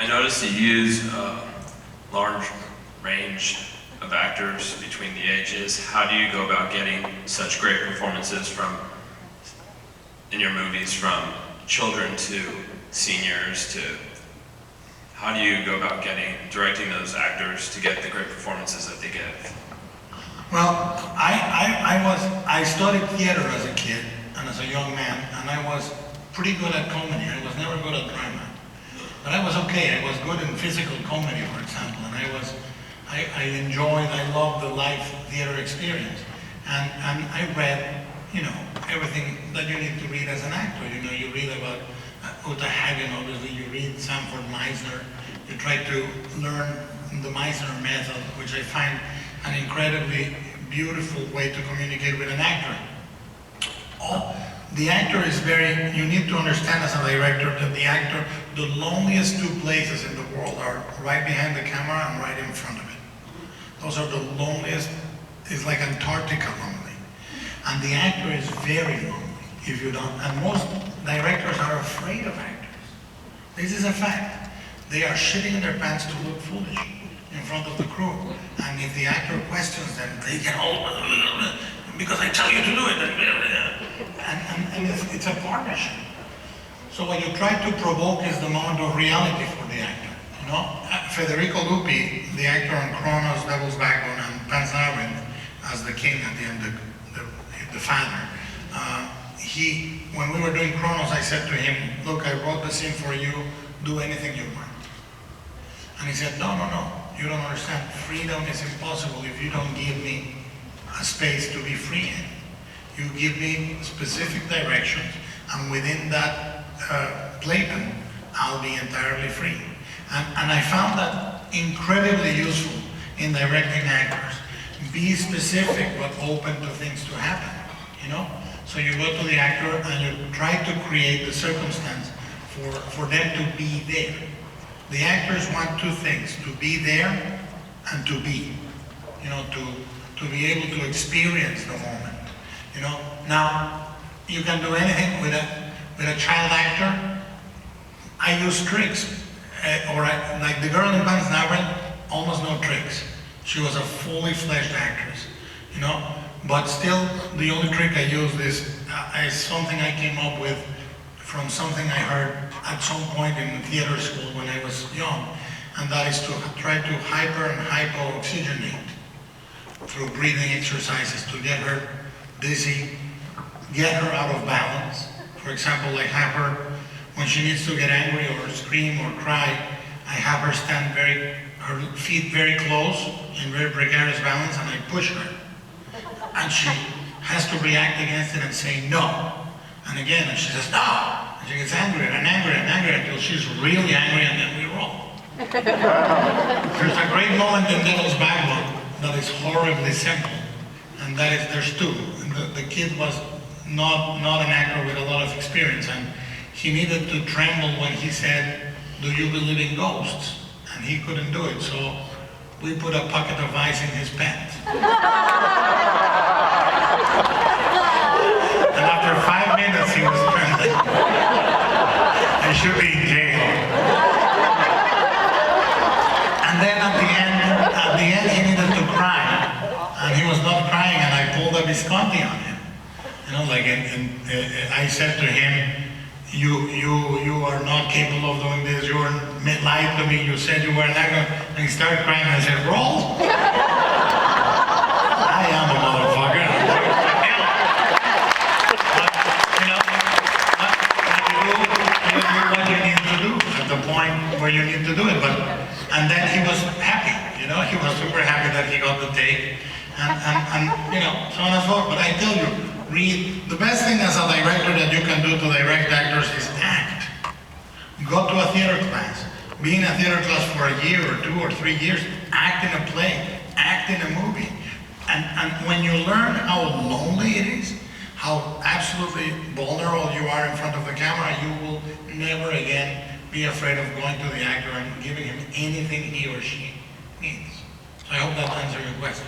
I noticed you use a large range of actors between the ages. How do you go about getting such great performances in your movies, from children to seniors to... How do you go about directing those actors to get the great performances that they give? Well, I studied theater as a kid and as a young man, and I was pretty good at comedy. I was never good at drama, but I was okay. I was good in physical comedy, for example, and I loved the live theater experience. And I read, everything that you need to read as an actor. You read about Uta Hagen, obviously. You read Sanford Meisner. You try to learn the Meisner method, which I find an incredibly beautiful way to communicate with an actor. The actor is you need to understand as a director that the loneliest two places in the world are right behind the camera and right in front of it. Those are the loneliest. It's like Antarctica lonely. And the actor is very lonely if you don't. And most directors are afraid of actors. This is a fact. They are shitting in their pants to look foolish in front of the crew. And if the actor questions them, they get all, because I tell you to do it. And it's a partnership. So what you try to provoke is the moment of reality for the actor. Federico Lupi, the actor on Kronos, Devil's Backbone, and Panzarvin as the king at the end, the father. When we were doing Kronos, I said to him, look, I wrote the scene for you, do anything you want. And he said, no, you don't understand. Freedom is impossible if you don't give me a space to be free in. You give me specific directions, and within that playpen, I'll be entirely free. And I found that incredibly useful in directing actors. Be specific, but open to things to happen, So you go to the actor and you try to create the circumstance for them to be there. The actors want two things: to be there and to be, to be able to experience the moment. Now you can do anything with a child actor. I use tricks, like the girl in Panzarvin, almost no tricks. She was a fully fledged actress, But still, the only trick I used is something I came up with from something I heard at some point in theater school when I was young, and that is to try to hyper and hypo-oxygenate through breathing exercises to get her dizzy, get her out of balance. For example, I have her, when she needs to get angry or scream or cry, I have her stand her feet very close in very precarious balance, and I push her. And she has to react against it and say no. And again, and she says no. And she gets angrier and angrier and angrier until she's really angry, and then we roll. There's a great moment in Devil's Backbone that is horribly simple. And that is, there's two. The kid was not an actor with a lot of experience, and he needed to tremble when he said, do you believe in ghosts? And he couldn't do it, so we put a pocket of ice in his pants. And after 5 minutes, he was trembling. He should be in jail. And then at the end, he needed to cry. And he was not crying, and I pulled a Visconti on him. I said to him, you are not capable of doing this. You lied to me. You said you were an actor. And he started crying, and I said, roll. I am a motherfucker. You do what you need to do at the point where you need to do it. And then he was happy. He was super happy that he got the take. And so on and so forth. But I tell you, the best thing as a director that you can do to direct actors is act. Go to a theater class. Be in a theater class for a year or 2 or 3 years. Act in a play. Act in a movie. And when you learn how lonely it is, how absolutely vulnerable you are in front of the camera, you will never again be afraid of going to the actor and giving him anything he or she needs. So I hope that answers your question.